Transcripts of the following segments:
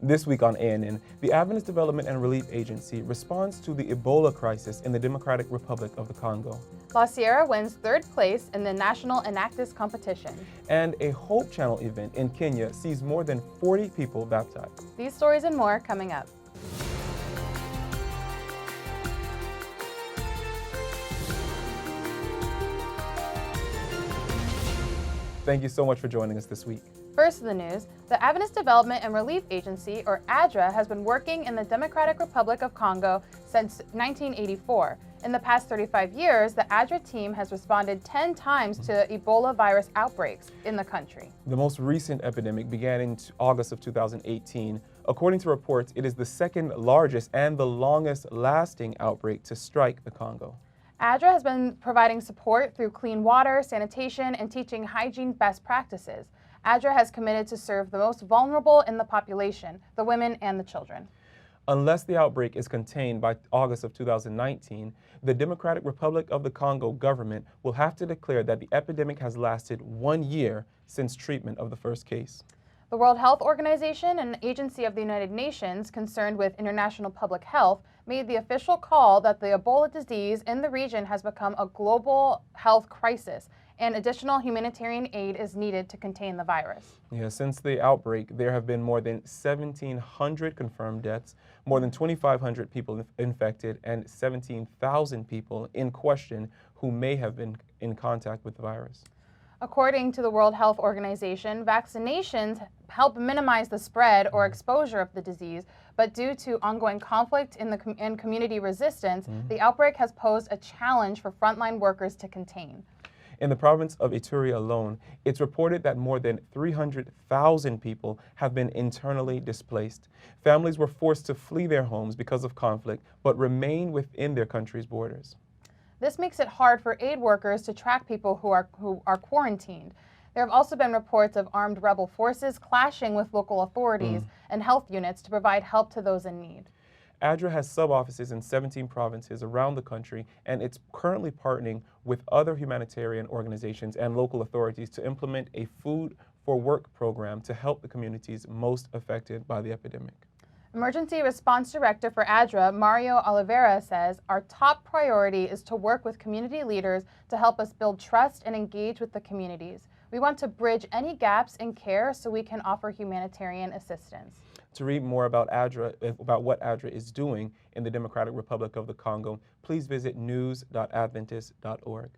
This week on ANN, the Adventist Development and Relief Agency responds to the Ebola crisis in the Democratic Republic of the Congo. La Sierra wins third place in the national Enactus competition. And a Hope Channel event in Kenya sees more than 40 people baptized. These stories and more coming up. Thank you so much for joining us this week. First in the news, the Adventist Development and Relief Agency, or ADRA, has been working in the Democratic Republic of Congo since 1984. In the past 35 years, the ADRA team has responded 10 times to Ebola virus outbreaks in the country. The most recent epidemic began in August of 2018. According to reports, it is the second largest and the longest lasting outbreak to strike the Congo. ADRA has been providing support through clean water, sanitation, and teaching hygiene best practices. ADRA has committed to serve the most vulnerable in the population, the women and the children. Unless the outbreak is contained by August of 2019, the Democratic Republic of the Congo government will have to declare that the epidemic has lasted 1 year since treatment of the first case. The World Health Organization, an agency of the United Nations concerned with international public health, made the official call that the Ebola disease in the region has become a global health crisis, and additional humanitarian aid is needed to contain the virus. Yeah, since the outbreak, there have been more than 1,700 confirmed deaths, more than 2,500 people infected, and 17,000 people in question who may have been in contact with the virus. According to the World Health Organization, vaccinations help minimize the spread or exposure of the disease, but due to ongoing conflict and community resistance, the outbreak has posed a challenge for frontline workers to contain. In the province of Ituri alone, it's reported that more than 300,000 people have been internally displaced. Families were forced to flee their homes because of conflict, but remain within their country's borders. This makes it hard for aid workers to track people who are quarantined. There have also been reports of armed rebel forces clashing with local authorities and health units to provide help to those in need. ADRA has sub-offices in 17 provinces around the country, and it's currently partnering with other humanitarian organizations and local authorities to implement a food for work program to help the communities most affected by the epidemic. Emergency Response Director for ADRA, Mario Oliveira, says, "Our top priority is to work with community leaders to help us build trust and engage with the communities. We want to bridge any gaps in care so we can offer humanitarian assistance." To read more about what ADRA is doing in the Democratic Republic of the Congo, please visit news.adventist.org.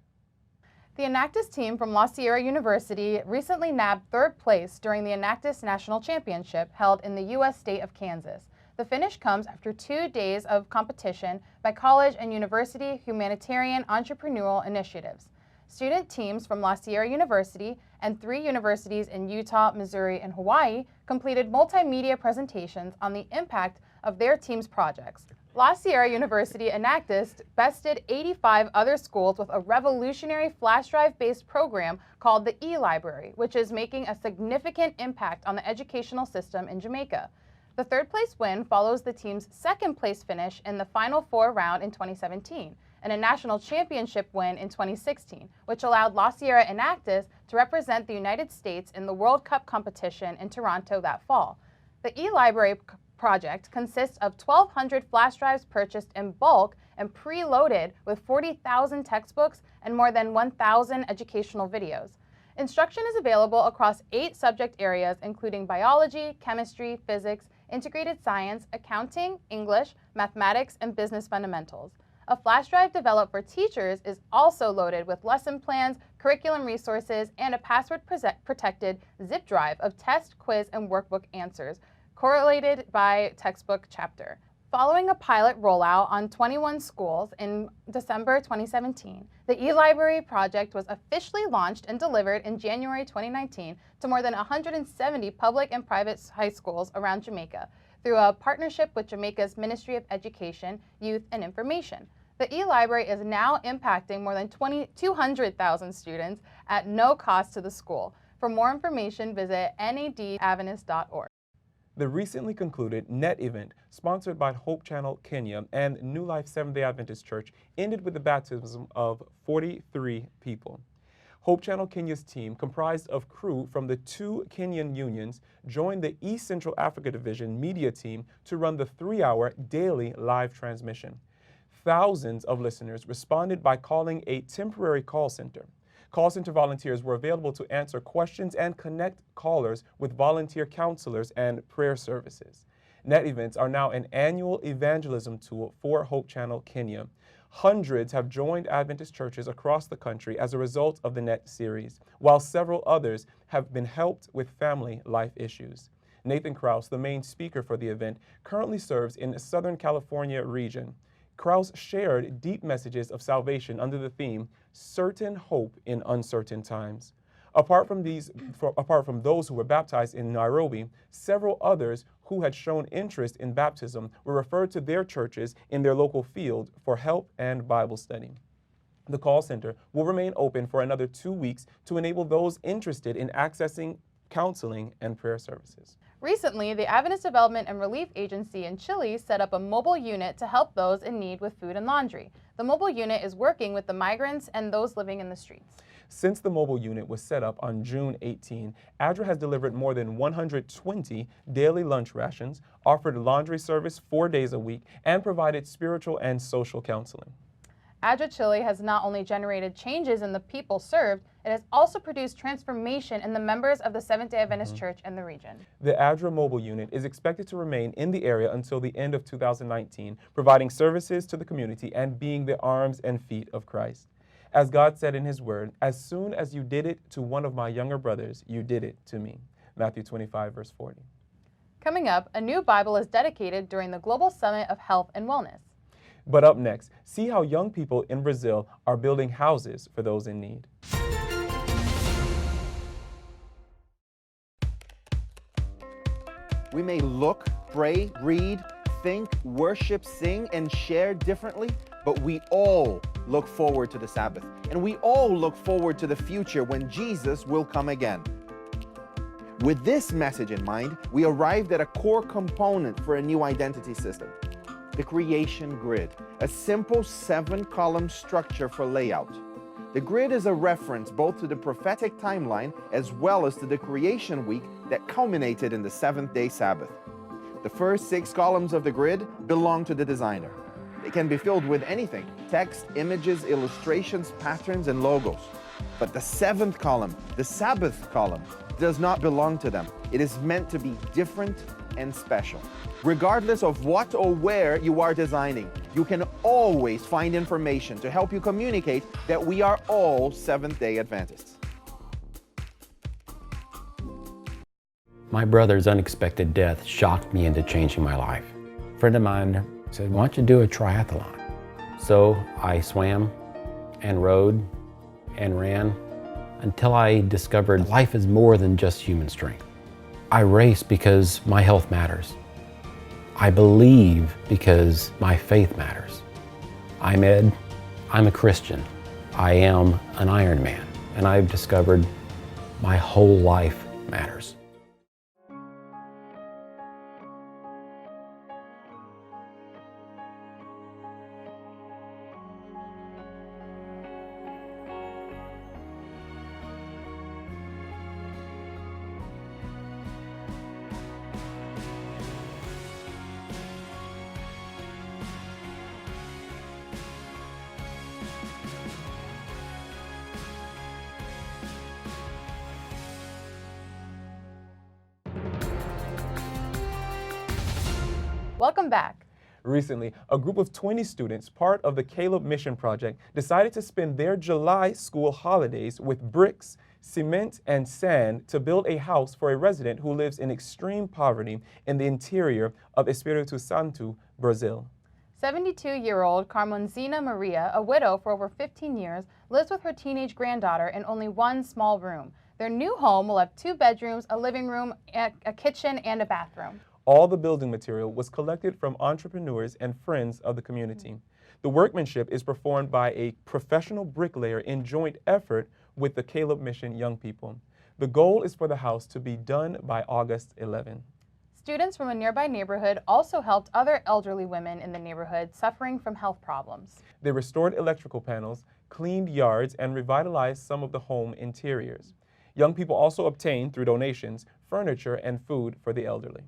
The Enactus team from La Sierra University recently nabbed third place during the Enactus National Championship held in the U.S. state of Kansas. The finish comes after 2 days of competition by college and university humanitarian entrepreneurial initiatives. Student teams from La Sierra University and 3 universities in Utah, Missouri, and Hawaii completed multimedia presentations on the impact of their team's projects. La Sierra University Enactus bested 85 other schools with a revolutionary flash drive-based program called the E-Library, which is making a significant impact on the educational system in Jamaica. The third place win follows the team's second place finish in the Final Four round in 2017, and a national championship win in 2016, which allowed La Sierra Enactus to represent the United States in the World Cup competition in Toronto that fall. The E-Library project consists of 1,200 flash drives purchased in bulk and preloaded with 40,000 textbooks and more than 1,000 educational videos. Instruction is available across 8 subject areas, including biology, chemistry, physics, integrated science, accounting, English, mathematics, and business fundamentals. A flash drive developed for teachers is also loaded with lesson plans, curriculum resources, and a password-protected zip drive of test, quiz, and workbook answers, correlated by textbook chapter. Following a pilot rollout on 21 schools in December 2017, the E-Library project was officially launched and delivered in January 2019 to more than 170 public and private high schools around Jamaica through a partnership with Jamaica's Ministry of Education, Youth, and Information. The E-Library is now impacting more than 200,000 students at no cost to the school. For more information, visit nadadventist.org. The recently concluded NET event, sponsored by Hope Channel Kenya and New Life Seventh-day Adventist Church, ended with the baptism of 43 people. Hope Channel Kenya's team, comprised of crew from the 2 Kenyan unions, joined the East Central Africa Division media team to run the 3-hour daily live transmission. Thousands of listeners responded by calling a temporary call center. Call center volunteers were available to answer questions and connect callers with volunteer counselors and prayer services. Net events are now an annual evangelism tool for Hope Channel Kenya. Hundreds have joined Adventist churches across the country as a result of the Net series, while several others have been helped with family life issues. Nathan Krause, the main speaker for the event, currently serves in the Southern California region. Krause shared deep messages of salvation under the theme, Certain Hope in Uncertain Times. Apart from those who were baptized in Nairobi, several others who had shown interest in baptism were referred to their churches in their local field for help and Bible study. The call center will remain open for another 2 weeks to enable those interested in accessing counseling and prayer services. Recently, the Adventist Development and Relief Agency in Chile set up a mobile unit to help those in need with food and laundry. The mobile unit is working with the migrants and those living in the streets. Since the mobile unit was set up on June 18, ADRA has delivered more than 120 daily lunch rations, offered laundry service 4 days a week, and provided spiritual and social counseling. ADRA Chile has not only generated changes in the people served, it has also produced transformation in the members of the Seventh-day Adventist Church in the region. The ADRA mobile unit is expected to remain in the area until the end of 2019, providing services to the community and being the arms and feet of Christ. As God said in His Word, as soon as you did it to one of my younger brothers, you did it to me. Matthew 25, verse 40. Coming up, a new Bible is dedicated during the Global Summit of Health and Wellness. But up next, see how young people in Brazil are building houses for those in need. We may look, pray, read, think, worship, sing, and share differently, but we all look forward to the Sabbath. And we all look forward to the future when Jesus will come again. With this message in mind, we arrived at a core component for a new identity system, the creation grid, a simple 7-column structure for layout. The grid is a reference both to the prophetic timeline as well as to the creation week that culminated in the 7th-day Sabbath. The first 6 columns of the grid belong to the designer. They can be filled with anything: text, images, illustrations, patterns, and logos. But the 7th column, the Sabbath column, does not belong to them. It is meant to be different and special. Regardless of what or where you are designing, you can always find information to help you communicate that we are all Seventh-day Adventists. My brother's unexpected death shocked me into changing my life. A friend of mine said, "Why don't you do a triathlon?" So I swam and rode and ran until I discovered life is more than just human strength. I race because my health matters. I believe because my faith matters. I'm Ed. I'm a Christian. I am an Iron Man, and I've discovered my whole life matters. Welcome back. Recently, a group of 20 students, part of the Caleb Mission Project, decided to spend their July school holidays with bricks, cement, and sand to build a house for a resident who lives in extreme poverty in the interior of Espírito Santo, Brazil. 72-year-old Carmonzina Maria, a widow for over 15 years, lives with her teenage granddaughter in only one small room. Their new home will have 2 bedrooms, a living room, a kitchen, and a bathroom. All the building material was collected from entrepreneurs and friends of the community. The workmanship is performed by a professional bricklayer in joint effort with the Caleb Mission young people. The goal is for the house to be done by August 11. Students from a nearby neighborhood also helped other elderly women in the neighborhood suffering from health problems. They restored electrical panels, cleaned yards, and revitalized some of the home interiors. Young people also obtained, through donations, furniture and food for the elderly.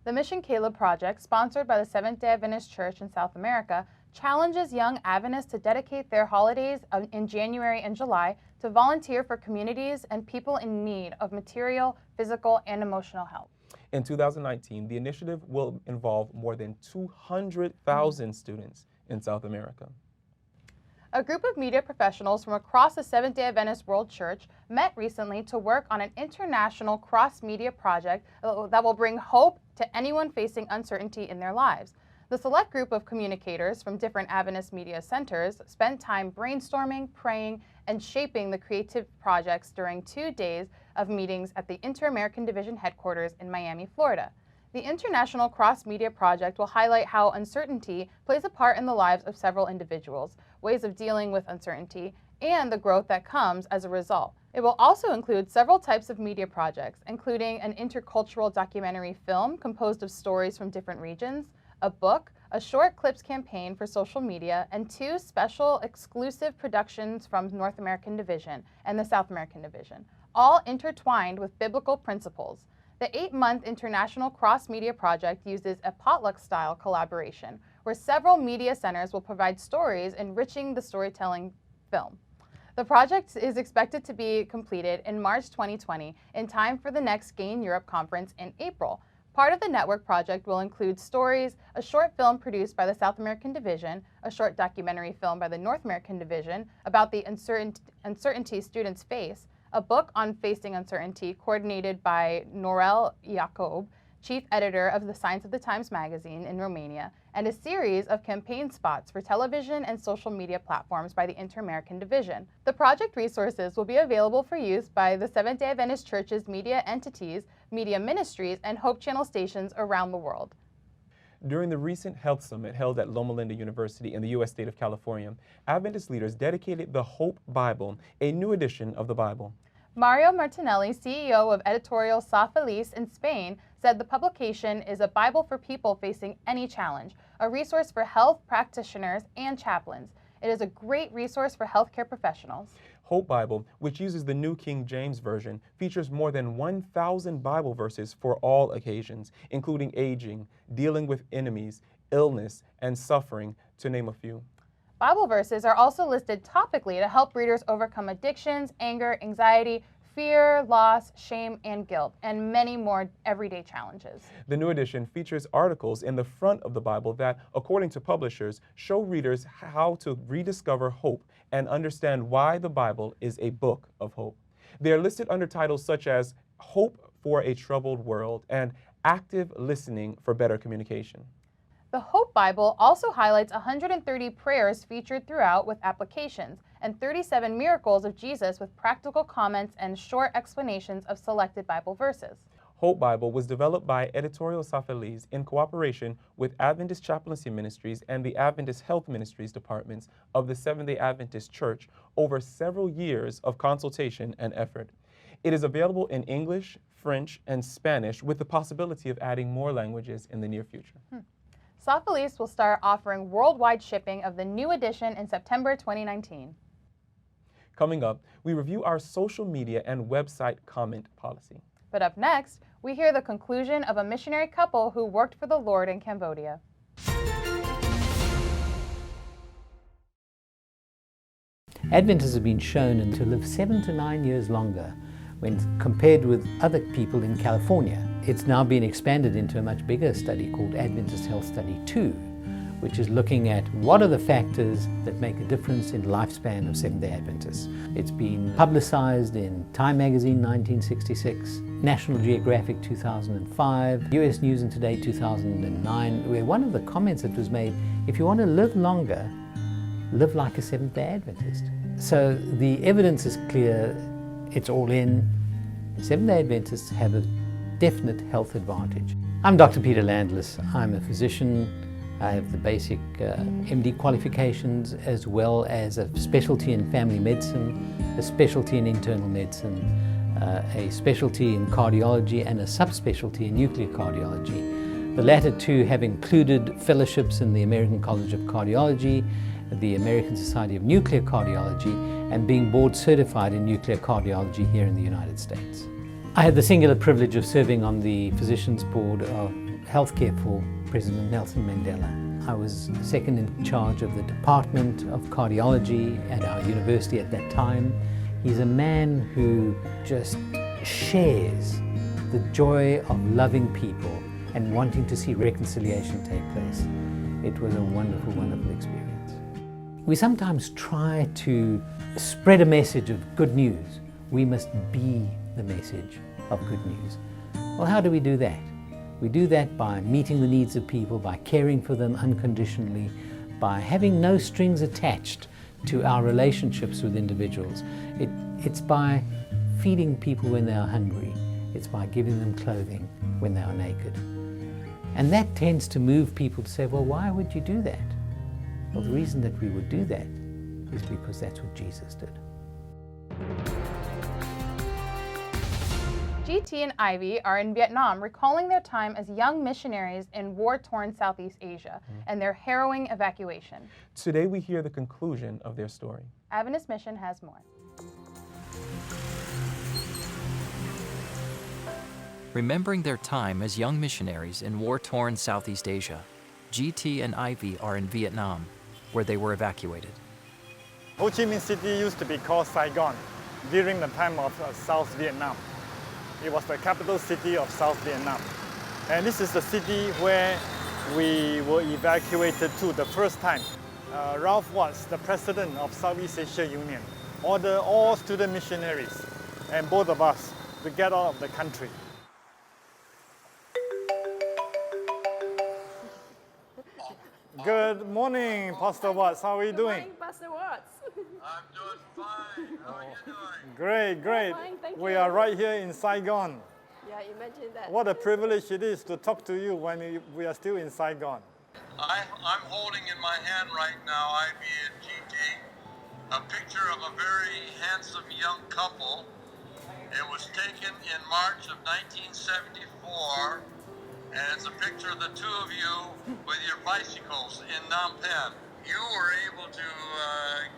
The Mission Caleb project, sponsored by the Seventh-day Adventist Church in South America, challenges young Adventists to dedicate their holidays in January and July to volunteer for communities and people in need of material, physical, and emotional help. In 2019, the initiative will involve more than 200,000 students in South America. A group of media professionals from across the Seventh-day Adventist World Church met recently to work on an international cross-media project that will bring hope to anyone facing uncertainty in their lives. The select group of communicators from different Adventist media centers spent time brainstorming, praying, and shaping the creative projects during 2 days of meetings at the Inter-American Division headquarters in Miami, Florida. The International Cross-Media Project will highlight how uncertainty plays a part in the lives of several individuals, ways of dealing with uncertainty, and the growth that comes as a result. It will also include several types of media projects, including an intercultural documentary film composed of stories from different regions, a book, a short clips campaign for social media, and 2 special exclusive productions from North American Division and the South American Division, all intertwined with biblical principles. The 8-month International Cross-Media Project uses a potluck-style collaboration, where several media centers will provide stories enriching the storytelling film. The project is expected to be completed in March 2020, in time for the next Gain Europe conference in April. Part of the network project will include stories, a short film produced by the South American Division, a short documentary film by the North American Division about the uncertainty students face, a book on facing uncertainty coordinated by Norel Iacob, chief editor of the Science of the Times magazine in Romania, and a series of campaign spots for television and social media platforms by the Inter-American Division. The project resources will be available for use by the Seventh-day Adventist Church's media entities, media ministries, and Hope Channel stations around the world. During the recent health summit held at Loma Linda University in the U.S. state of California, Adventist leaders dedicated the Hope Bible, a new edition of the Bible. Mario Martinelli, CEO of editorial Sa Feliz in Spain, said the publication is a Bible for people facing any challenge, a resource for health practitioners and chaplains. It is a great resource for healthcare professionals. Hope Bible, which uses the New King James Version, features more than 1,000 Bible verses for all occasions, including aging, dealing with enemies, illness, and suffering, to name a few. Bible verses are also listed topically to help readers overcome addictions, anger, anxiety, fear, loss, shame, and guilt, and many more everyday challenges. The new edition features articles in the front of the Bible that, according to publishers, show readers how to rediscover hope and understand why the Bible is a book of hope. They are listed under titles such as Hope for a Troubled World and Active Listening for Better Communication. The Hope Bible also highlights 130 prayers featured throughout with applications, and 37 miracles of Jesus with practical comments and short explanations of selected Bible verses. Hope Bible was developed by Editorial Sa Feliz in cooperation with Adventist Chaplaincy Ministries and the Adventist Health Ministries departments of the Seventh-day Adventist Church over several years of consultation and effort. It is available in English, French, and Spanish, with the possibility of adding more languages in the near future. Sa Feliz will start offering worldwide shipping of the new edition in September 2019. Coming up, we review our social media and website comment policy. But up next, we hear the conclusion of a missionary couple who worked for the Lord in Cambodia. Adventists have been shown to live 7 to 9 years longer when compared with other people in California. It's now been expanded into a much bigger study called Adventist Health Study 2, which is looking at what are the factors that make a difference in lifespan of Seventh-day Adventists. It's been publicized in Time magazine 1966, National Geographic 2005, US News and Today 2009, where one of the comments that was made, if you want to live longer, live like a Seventh-day Adventist. So the evidence is clear, it's all in. Seventh-day Adventists have a definite health advantage. I'm Dr. Peter Landless. I'm a physician. I have the basic MD qualifications as well as a specialty in family medicine, a specialty in internal medicine, a specialty in cardiology and a subspecialty in nuclear cardiology. The latter two have included fellowships in the American College of Cardiology, the American Society of Nuclear Cardiology, and being board certified in nuclear cardiology here in the United States. I had the singular privilege of serving on the Physicians Board of Healthcare for President Nelson Mandela. I was second in charge of the Department of Cardiology at our university at that time. He's a man who just shares the joy of loving people and wanting to see reconciliation take place. It was a wonderful, wonderful experience. We sometimes try to spread a message of good news. We must be the message of good news. Well, how do we do that? We do that by meeting the needs of people, by caring for them unconditionally, by having no strings attached to our relationships with individuals. It's by feeding people when they are hungry. It's by giving them clothing when they are naked. And that tends to move people to say, well, why would you do that? Well, the reason that we would do that is because that's what Jesus did. GT and Ivy are in Vietnam, recalling their time as young missionaries in war-torn Southeast Asia and their harrowing evacuation. Today we hear the conclusion of their story. Adventist Mission has more. Remembering their time as young missionaries in war-torn Southeast Asia, GT and Ivy are in Vietnam, where they were evacuated. Ho Chi Minh City used to be called Saigon during the time of South Vietnam. It was the capital city of South Vietnam. And this is the city where we were evacuated to the first time. Ralph Watts, the president of Southeast Asia Union, ordered all student missionaries and both of us to get out of the country. Good morning, Pastor Watts. How are you doing? Good morning, Pastor Watts. I'm doing fine. How are you doing? Great, great. Fine, thank We you. are right here in Saigon. Yeah, imagine that. What a privilege it is to talk to you when we are still in Saigon. I'm holding in my hand right now, Ivy and GT, a picture of a very handsome young couple. It was taken in March of 1974, and it's a picture of the two of you with your bicycles in Phnom Penh. You were able to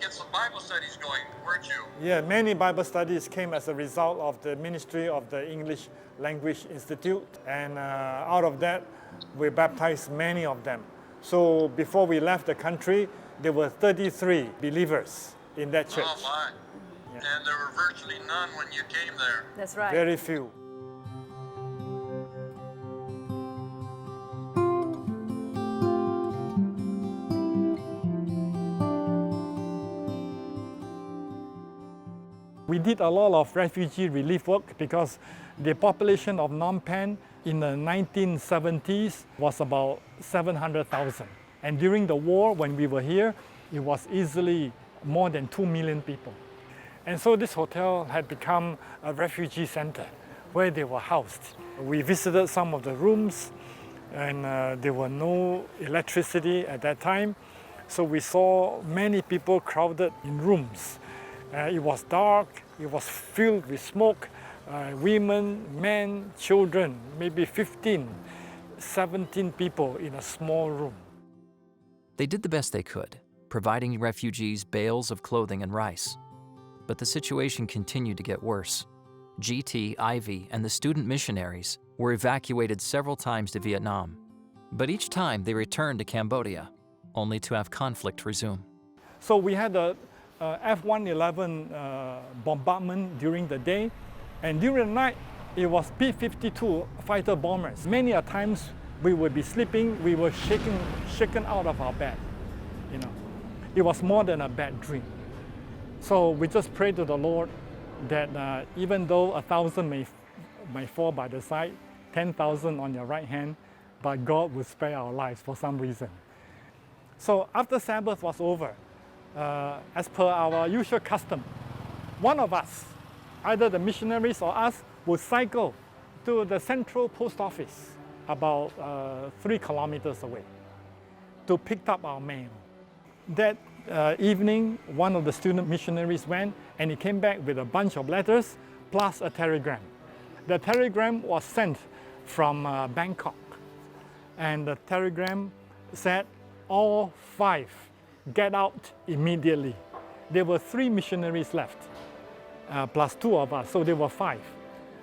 get some Bible studies going, weren't you? Yeah, many Bible studies came as a result of the ministry of the English Language Institute, and out of that, we baptized many of them. So before we left the country, there were 33 believers in that church. Oh my. Yeah. And there were virtually none when you came there. That's right. Very few. We did a lot of refugee relief work because the population of Phnom Penh in the 1970s was about 700,000. And during the war, when we were here, it was easily more than 2 million people. And so this hotel had become a refugee center where they were housed. We visited some of the rooms, and there were no electricity at that time. So we saw many people crowded in rooms. It was dark, it was filled with smoke, women, men, children, maybe 15, 17 people in a small room. They did the best they could, providing refugees bales of clothing and rice. But the situation continued to get worse. GT, Ivy, and the student missionaries were evacuated several times to Vietnam. But each time they returned to Cambodia, only to have conflict resume. So we had a F-111 bombardment during the day, and during the night it was P-52 fighter bombers. Many a times we would be sleeping, we were shaken out of our bed. You know, it was more than a bad dream. So we just pray to the Lord that even though 1,000 may fall by the side, 10,000 on your right hand, but God will spare our lives for some reason. So after Sabbath was over, as per our usual custom, one of us, either the missionaries or us, would cycle to the central post office about 3 kilometers away to pick up our mail. That evening, one of the student missionaries went and he came back with a bunch of letters plus a telegram. The telegram was sent from Bangkok, and the telegram said, all 5 get out immediately. There were 3 missionaries left, plus 2 of us, so there were 5.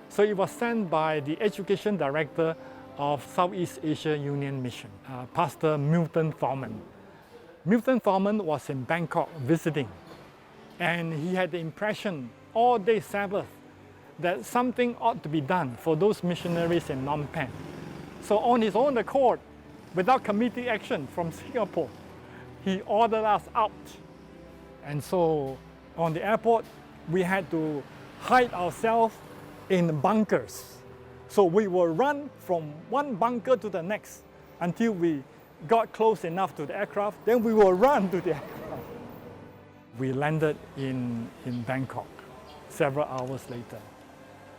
So it was sent by the education director of Southeast Asia Union Mission, Pastor Milton Thorman. Milton Thorman was in Bangkok visiting, and he had the impression all day Sabbath that something ought to be done for those missionaries in Phnom Penh. So on his own accord, without committee action from Singapore, he ordered us out. And so on the airport, we had to hide ourselves in bunkers. So we will run from one bunker to the next until we got close enough to the aircraft, then we will run to the aircraft. We landed in Bangkok several hours later.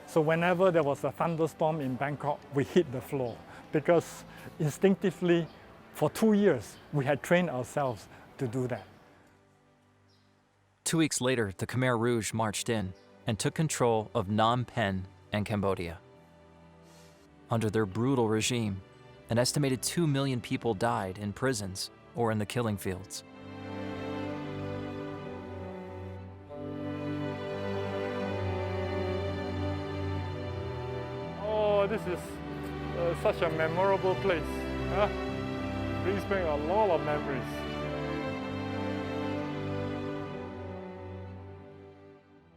So whenever there was a thunderstorm in Bangkok, we hit the floor because instinctively, for 2 years, we had trained ourselves to do that. 2 weeks later, the Khmer Rouge marched in and took control of Phnom Penh and Cambodia. Under their brutal regime, an estimated 2 million people died in prisons or in the killing fields. Oh, this is such a memorable place. Brings back a lot of memories.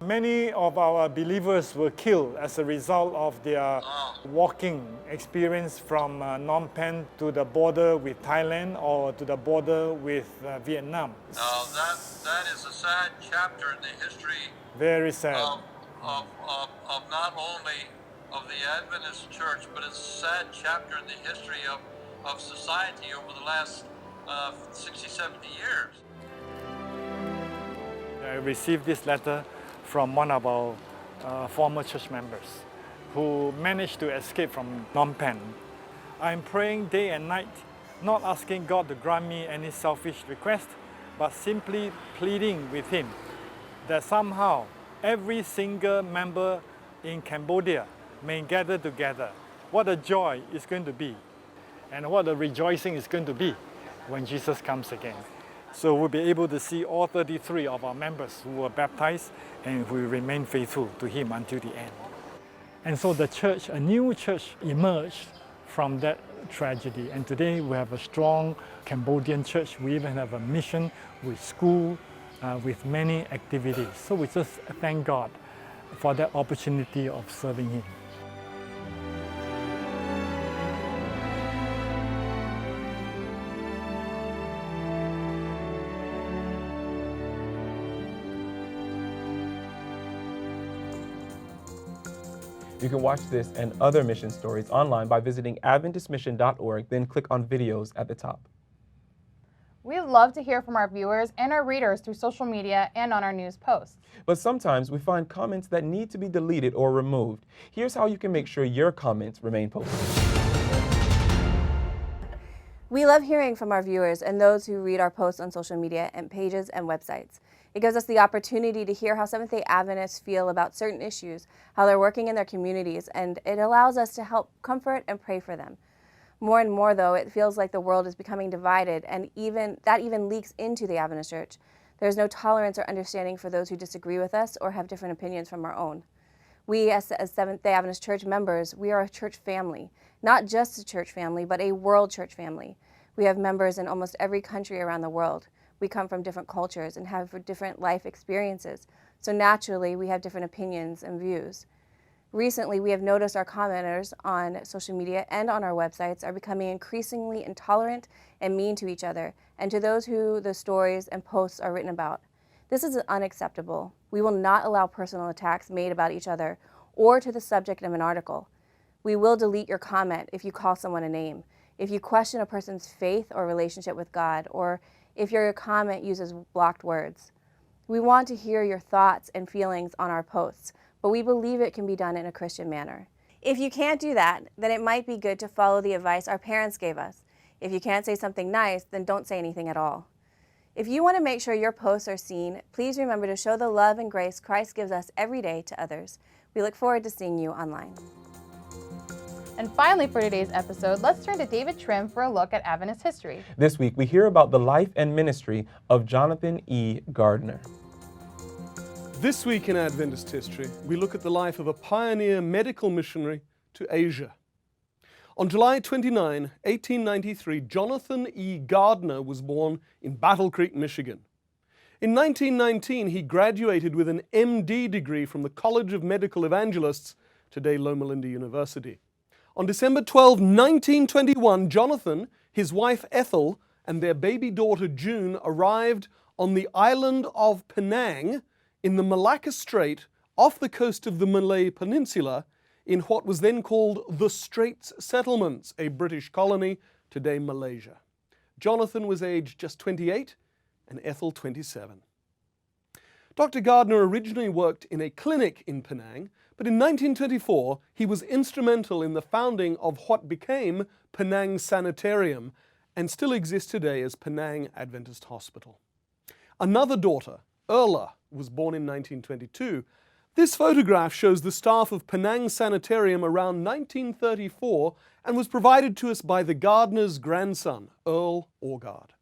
Many of our believers were killed as a result of their walking experience from Phnom Penh to the border with Thailand or to the border with Vietnam. Now that is a sad chapter in the history Very sad. of not only of the Adventist Church, but it's a sad chapter in the history of society over the last 60, 70 years. I received this letter from one of our former church members who managed to escape from Phnom Penh. I'm praying day and night, not asking God to grant me any selfish request, but simply pleading with Him that somehow every single member in Cambodia may gather together. What a joy it's going to be, and what a rejoicing it's going to be when Jesus comes again. So we'll be able to see all 33 of our members who were baptized and who remain faithful to Him until the end. And so the church, a new church emerged from that tragedy. And today we have a strong Cambodian church. We even have a mission with school, with many activities. So we just thank God for that opportunity of serving Him. You can watch this and other mission stories online by visiting AdventistMission.org, then click on videos at the top. We love to hear from our viewers and our readers through social media and on our news posts. But sometimes we find comments that need to be deleted or removed. Here's how you can make sure your comments remain posted. We love hearing from our viewers and those who read our posts on social media and pages and websites. It gives us the opportunity to hear how Seventh-day Adventists feel about certain issues, how they're working in their communities, and it allows us to help comfort and pray for them. More and more, though, it feels like the world is becoming divided, and that even leaks into the Adventist Church. There's no tolerance or understanding for those who disagree with us or have different opinions from our own. We, as Seventh-day Adventist Church members, we are a church family. Not just a church family, but a world church family. We have members in almost every country around the world. We come from different cultures and have different life experiences, so naturally we have different opinions and views. Recently, we have noticed our commenters on social media and on our websites are becoming increasingly intolerant and mean to each other and to those who the stories and posts are written about. This is unacceptable. We will not allow personal attacks made about each other or to the subject of an article. We will delete your comment if you call someone a name, if you question a person's faith or relationship with God, or if your comment uses blocked words. We want to hear your thoughts and feelings on our posts, but we believe it can be done in a Christian manner. If you can't do that, then it might be good to follow the advice our parents gave us. If you can't say something nice, then don't say anything at all. If you want to make sure your posts are seen, please remember to show the love and grace Christ gives us every day to others. We look forward to seeing you online. And finally, for today's episode, let's turn to David Trim for a look at Adventist history. This week, we hear about the life and ministry of Jonathan E. Gardner. This week in Adventist history, we look at the life of a pioneer medical missionary to Asia. On July 29, 1893, Jonathan E. Gardner was born in Battle Creek, Michigan. In 1919, he graduated with an MD degree from the College of Medical Evangelists, today Loma Linda University. On December 12, 1921, Jonathan, his wife Ethel, and their baby daughter June arrived on the island of Penang in the Malacca Strait off the coast of the Malay Peninsula in what was then called the Straits Settlements, a British colony, today Malaysia. Jonathan was aged just 28 and Ethel 27. Dr. Gardner originally worked in a clinic in Penang, but in 1924 he was instrumental in the founding of what became Penang Sanitarium and still exists today as Penang Adventist Hospital. Another daughter, Erla, was born in 1922. This photograph shows the staff of Penang Sanitarium around 1934 and was provided to us by the Gardner's grandson, Earl Orgard.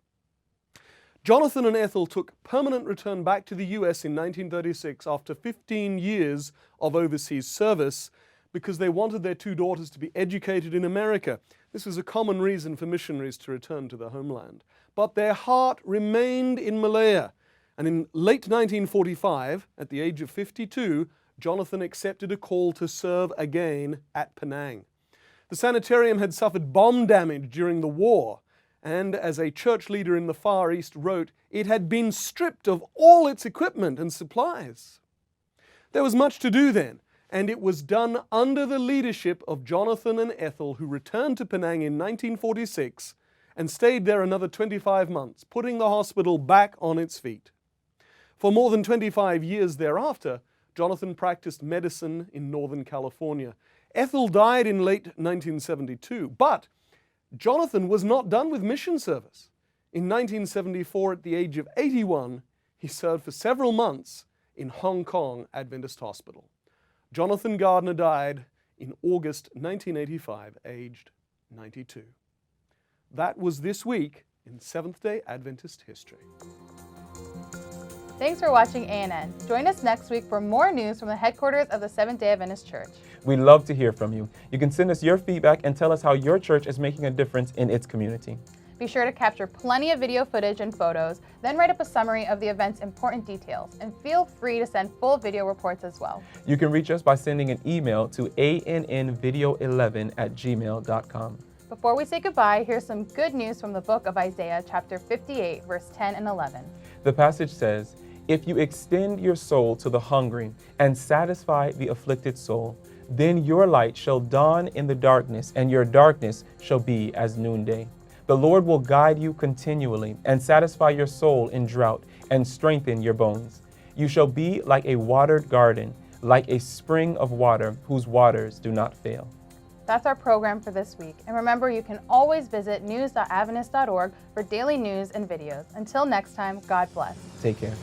Jonathan and Ethel took permanent return back to the US in 1936 after 15 years of overseas service because they wanted their two daughters to be educated in America. This was a common reason for missionaries to return to their homeland. But their heart remained in Malaya, and in late 1945, at the age of 52, Jonathan accepted a call to serve again at Penang. The sanitarium had suffered bomb damage during the war, and as a church leader in the Far East wrote, it had been stripped of all its equipment and supplies. There was much to do then, and it was done under the leadership of Jonathan and Ethel, who returned to Penang in 1946 and stayed there another 25 months, putting the hospital back on its feet. For more than 25 years thereafter, Jonathan practiced medicine in Northern California. Ethel died in late 1972, but Jonathan was not done with mission service. In 1974, at the age of 81, he served for several months in Hong Kong Adventist Hospital. Jonathan Gardner died in August 1985, aged 92. That was this week in Seventh-day Adventist history. Thanks for watching ANN. Join us next week for more news from the headquarters of the Seventh-day Adventist Church. We'd love to hear from you. You can send us your feedback and tell us how your church is making a difference in its community. Be sure to capture plenty of video footage and photos, then write up a summary of the event's important details, and feel free to send full video reports as well. You can reach us by sending an email to annvideo11@gmail.com. Before we say goodbye, here's some good news from the book of Isaiah, chapter 58, verse 10 and 11. The passage says, "If you extend your soul to the hungry and satisfy the afflicted soul, then your light shall dawn in the darkness, and your darkness shall be as noonday. The Lord will guide you continually and satisfy your soul in drought and strengthen your bones. You shall be like a watered garden, like a spring of water whose waters do not fail." That's our program for this week. And remember, you can always visit news.adventist.org for daily news and videos. Until next time, God bless. Take care.